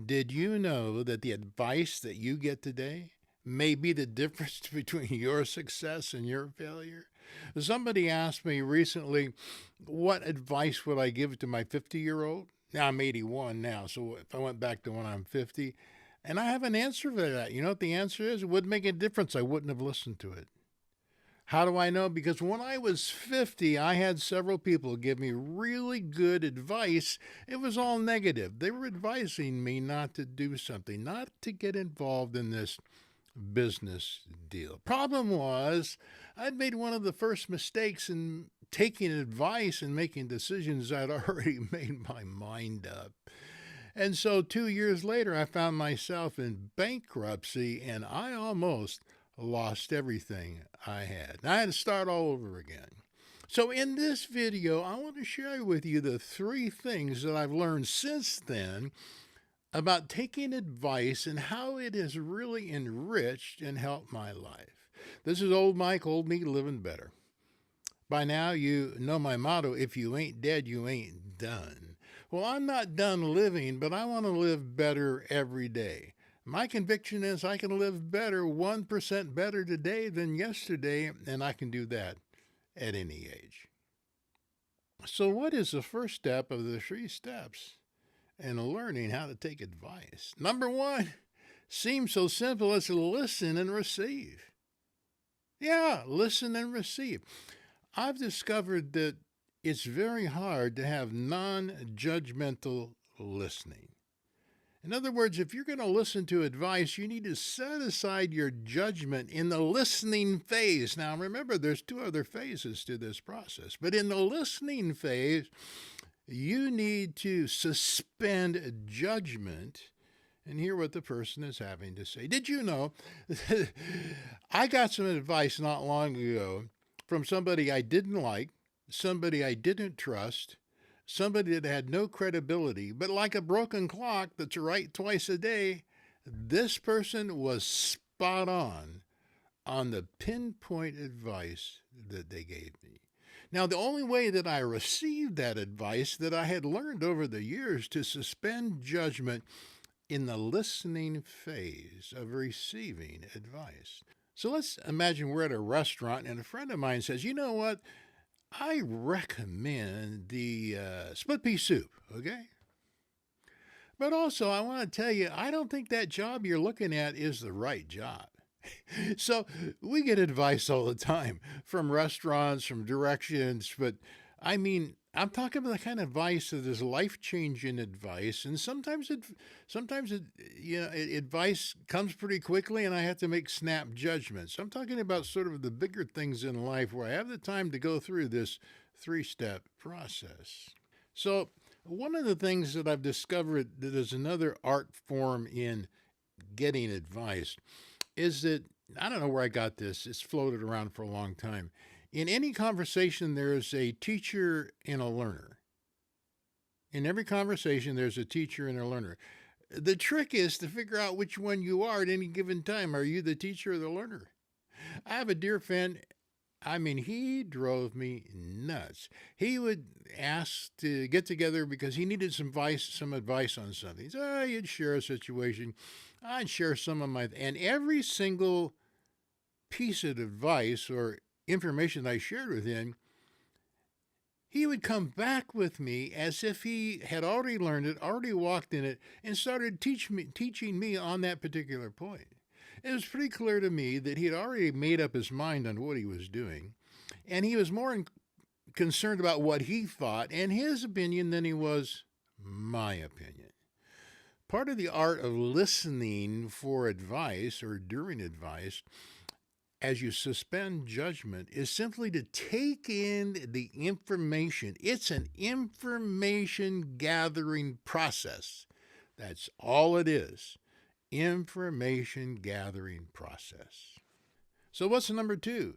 Did you know that the advice that you get today may be the difference between your success and your failure? Somebody asked me recently, what advice would I give to my 50-year-old? Now I'm 81 now, so if I went back to when I'm 50, and I have an answer for that. You know what the answer is? It wouldn't make a difference. I wouldn't have listened to it. How do I know? Because when I was 50, I had several people give me really good advice. It was all negative. They were advising me not to do something, not to get involved in this business deal. Problem was, I'd made one of the first mistakes in taking advice and making decisions. I'd already made my mind up. And so 2 years later, I found myself in bankruptcy and I almost lost everything I had. I had to start all over again. So in this video, I want to share with you the 3 things that I've learned since then about taking advice and how it has really enriched and helped my life. This is old Mike, old me, living better. By now, you know my motto, if you ain't dead, you ain't done. Well, I'm not done living, but I want to live better every day. My conviction is I can live better, 1% better today than yesterday, and I can do that at any age. So, what is the first step of the 3 steps in learning how to take advice? Number 1 seems so simple as to listen and receive. Yeah, listen and receive. I've discovered that it's very hard to have non-judgmental listening. In other words, if you're going to listen to advice, you need to set aside your judgment in the listening phase. Now, remember, there's 2 other phases to this process. But in the listening phase, you need to suspend judgment and hear what the person is having to say. Did you know I got some advice not long ago from somebody I didn't like, somebody I didn't trust, somebody that had no credibility, but like a broken clock that's right twice a day, this person was spot on the pinpoint advice that they gave me. Now, the only way that I received that advice that I had learned over the years to suspend judgment in the listening phase of receiving advice. So let's imagine we're at a restaurant and a friend of mine says, you know what? I recommend the split pea soup, okay? But also, I want to tell you, I don't think that job you're looking at is the right job. So we get advice all the time from restaurants, from directions, but I mean, I'm talking about the kind of advice that is life-changing advice, and sometimes advice comes pretty quickly, and I have to make snap judgments. I'm talking about sort of the bigger things in life where I have the time to go through this 3-step process. So one of the things that I've discovered that is another art form in getting advice is that, I don't know where I got this, it's floated around for a long time. In any conversation, there is a teacher and a learner. In every conversation, there's a teacher and a learner. The trick is to figure out which one you are at any given time. Are you the teacher or the learner? I have a dear friend. I mean, he drove me nuts. He would ask to get together because he needed some advice on something. So he'd share a situation. I'd share some of my, and every single piece of advice or information I shared with him, he would come back with me as if he had already learned it, already walked in it, and started teaching me on that particular point. It was pretty clear to me that he had already made up his mind on what he was doing, and he was more concerned about what he thought and his opinion than he was my opinion. Part of the art of listening for advice or during advice as you suspend judgment is simply to take in the information. It's an information gathering process. That's all it is. Information gathering process. So what's the number 2?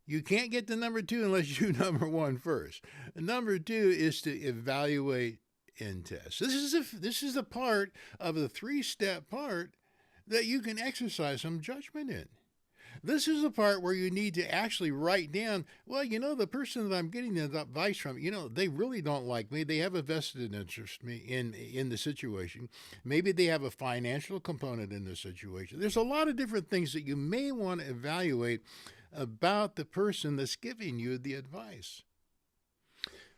You can't get to number 2 unless you number 1 first. Number 2 is to evaluate and test. This is the part of the 3-step part that you can exercise some judgment in. This is the part where you need to actually write down, well, the person that I'm getting the advice from, they really don't like me. They have a vested interest in the situation. Maybe they have a financial component in the situation. There's a lot of different things that you may want to evaluate about the person that's giving you the advice.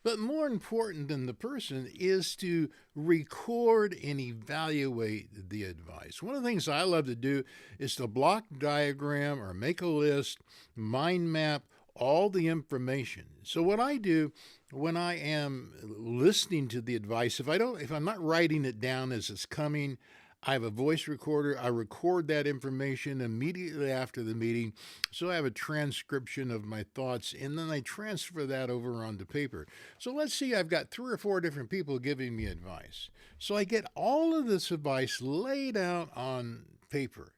But more important than the person is to record and evaluate the advice. One of the things I love to do is to block diagram or make a list, mind map all the information. So what I do when I am listening to the advice, if I'm not writing it down as it's coming, I have a voice recorder. I record that information immediately after the meeting. So I have a transcription of my thoughts, and then I transfer that over onto paper. So let's see, I've got 3 or 4 different people giving me advice. So I get all of this advice laid out on paper.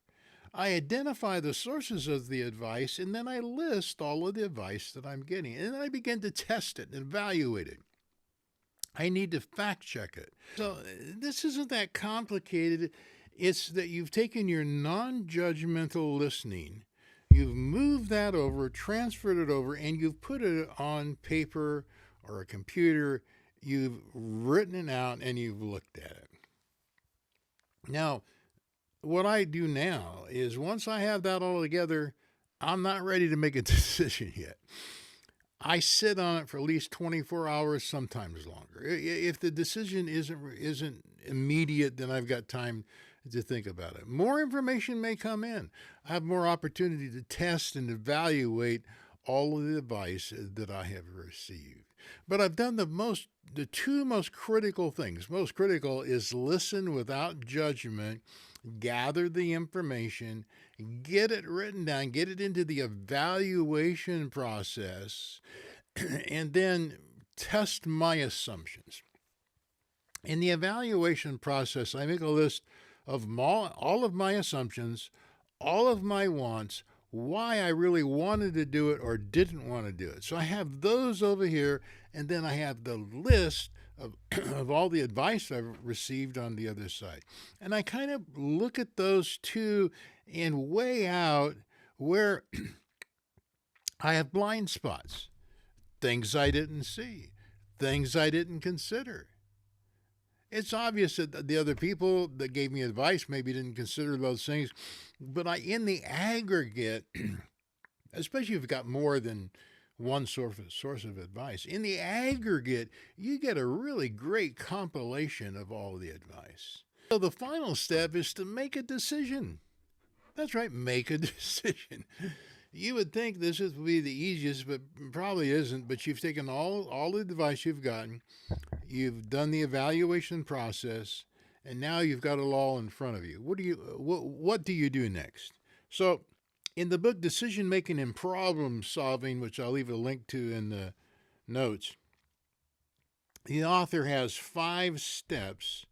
I identify the sources of the advice, and then I list all of the advice that I'm getting. And then I begin to test it and evaluate it. I need to fact check it. So this isn't that complicated. It's that you've taken your non-judgmental listening, you've moved that over, transferred it over, and you've put it on paper or a computer. You've written it out and you've looked at it. Now, what I do now is once I have that all together, I'm not ready to make a decision yet. I sit on it for at least 24 hours, sometimes longer. If the decision isn't immediate, then I've got time to think about it. More information may come in. I have more opportunity to test and evaluate all of the advice that I have received. But I've done the 2 most critical things. Most critical is listen without judgment, gather the information, get it written down, get it into the evaluation process, and then test my assumptions. In the evaluation process, I make a list of all of my assumptions, all of my wants, why I really wanted to do it or didn't want to do it. So I have those over here, and then I have the list of all the advice I've received on the other side. And I kind of look at those 2 and weigh out where I have blind spots, things I didn't see, things I didn't consider. It's obvious that the other people that gave me advice maybe didn't consider those things, but in the aggregate, especially if you've got more than one source of advice, in the aggregate, you get a really great compilation of all the advice. So the final step is to make a decision. That's right, make a decision. You would think this would be the easiest, but probably isn't. But you've taken all the advice you've gotten, you've done the evaluation process, and now you've got it all in front of you. What do you do next? So in the book Decision Making and Problem Solving, which I'll leave a link to in the notes, the author has 5 steps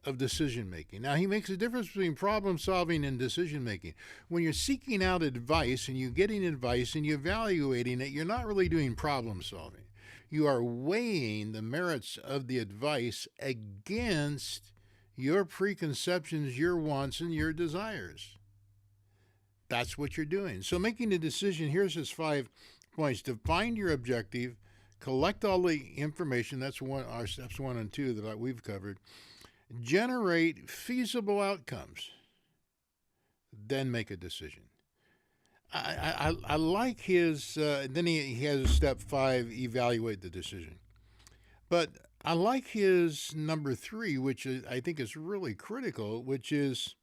of decision making. Now, he makes a difference between problem solving and decision making. When you're seeking out advice and you're getting advice and you're evaluating it, you're not really doing problem solving. You are weighing the merits of the advice against your preconceptions, your wants, and your desires. That's what you're doing. So making a decision, here's his 5 points. Define your objective, collect all the information. That's our steps 1 and 2 that we've covered. Generate feasible outcomes, then make a decision. I like his, then he has step 5, evaluate the decision. But I like his number 3, which I think is really critical, which is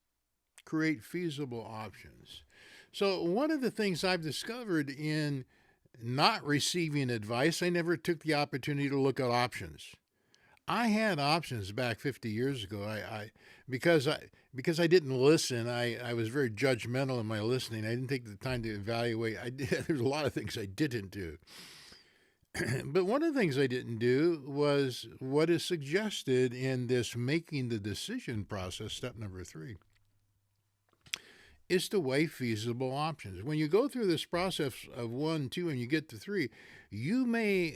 create feasible options. So one of the things I've discovered in not receiving advice, I never took the opportunity to look at options. I had options back 50 years ago. Because I didn't listen, I was very judgmental in my listening. I didn't take the time to evaluate. There's a lot of things I didn't do. But one of the things I didn't do was what is suggested in this making the decision process, step number 3, is to weigh feasible options. When you go through this process of 1, 2, and you get to 3, you may,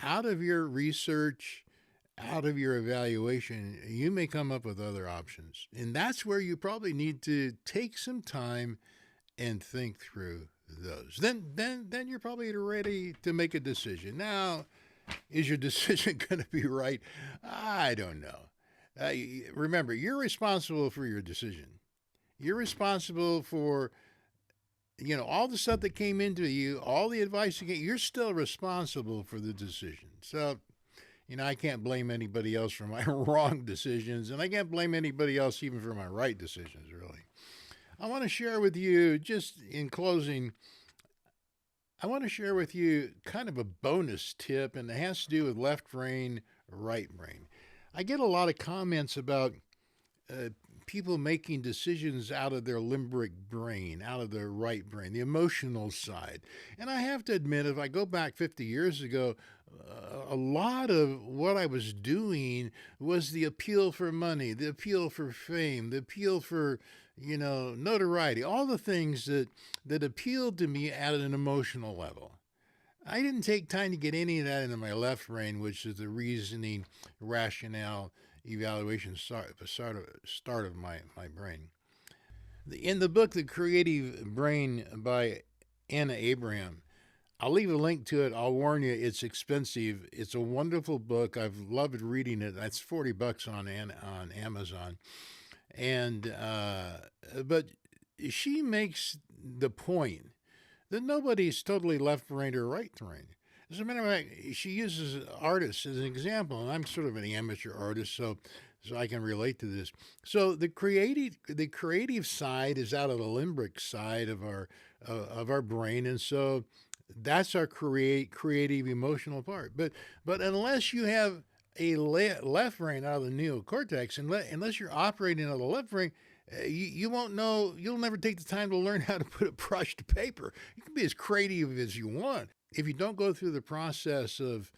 out of your research, out of your evaluation, you may come up with other options. And that's where you probably need to take some time and think through those. Then you're probably ready to make a decision. Now, is your decision going to be right? I don't know. Remember, you're responsible for your decision. You're responsible for all the stuff that came into you, all the advice you get. You're still responsible for the decision. So I can't blame anybody else for my wrong decisions, and I can't blame anybody else even for my right decisions, really. I want to share with you, just in closing, I want to share with you kind of a bonus tip, and it has to do with left brain, right brain. I get a lot of comments about people making decisions out of their limbic brain, out of their right brain, the emotional side. And I have to admit, if I go back 50 years ago, a lot of what I was doing was the appeal for money, the appeal for fame, the appeal for, notoriety, all the things that appealed to me at an emotional level. I didn't take time to get any of that into my left brain, which is the reasoning, rationale, evaluation start of my brain. In the book, The Creative Brain by Anna Abraham, I'll leave a link to it. I'll warn you, it's expensive. It's a wonderful book. I've loved reading it. That's $40 on Amazon. And but she makes the point that nobody's totally left brain or right brain. As a matter of fact, she uses artists as an example, and I'm sort of an amateur artist, so I can relate to this. So the creative side is out of the limbic side of our brain, and so that's our creative emotional part. But unless you have a left brain out of the neocortex, unless you're operating out of the left brain, you won't know. You'll never take the time to learn how to put a brush to paper. You can be as creative as you want. If you don't go through the process of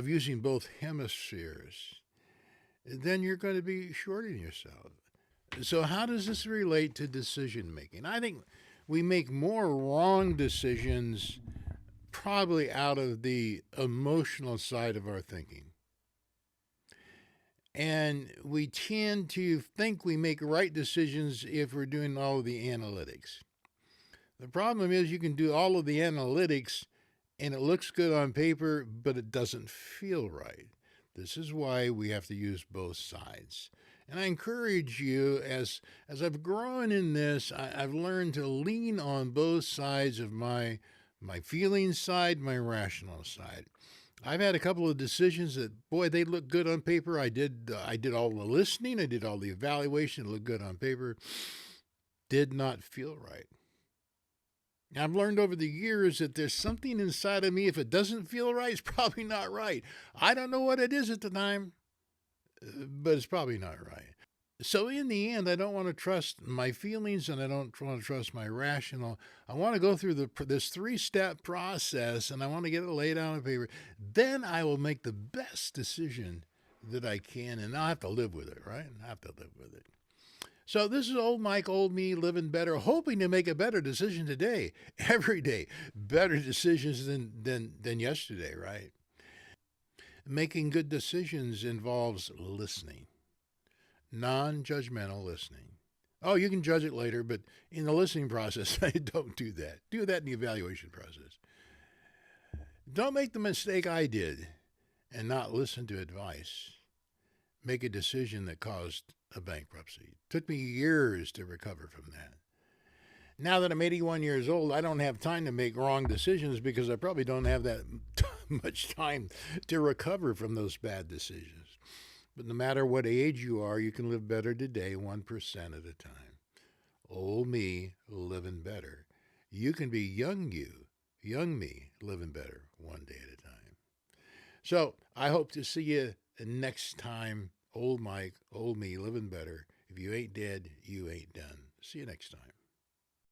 using both hemispheres, then you're going to be shorting yourself. So how does this relate to decision making? I think we make more wrong decisions probably out of the emotional side of our thinking. And we tend to think we make right decisions if we're doing all of the analytics. The problem is you can do all of the analytics and it looks good on paper, but it doesn't feel right. This is why we have to use both sides. And I encourage you, as I've grown in this, I've learned to lean on both sides of my feeling side, my rational side. I've had a couple of decisions that, boy, they look good on paper. I did all the listening. I did all the evaluation. It looked good on paper. Did not feel right. I've learned over the years that there's something inside of me. If it doesn't feel right, it's probably not right. I don't know what it is at the time, but it's probably not right. So in the end, I don't want to trust my feelings and I don't want to trust my rational. I want to go through this 3-step process and I want to get it laid out on paper. Then I will make the best decision that I can, and I'll have to live with it, right? I have to live with it. So this is old Mike, old me, living better, hoping to make a better decision today, every day. Better decisions than yesterday, right? Making good decisions involves listening. Non-judgmental listening. Oh, you can judge it later, but in the listening process, don't do that. Do that in the evaluation process. Don't make the mistake I did and not listen to advice. Make a decision that caused a bankruptcy. It took me years to recover from that. Now that I'm 81 years old, I don't have time to make wrong decisions because I probably don't have that much time to recover from those bad decisions. But no matter what age you are, you can live better today, 1% at a time. Old me, living better. You can be young me, living better, one day at a time. So I hope to see you next time. Old Mike, old me, living better. If you ain't dead, you ain't done. See you next time.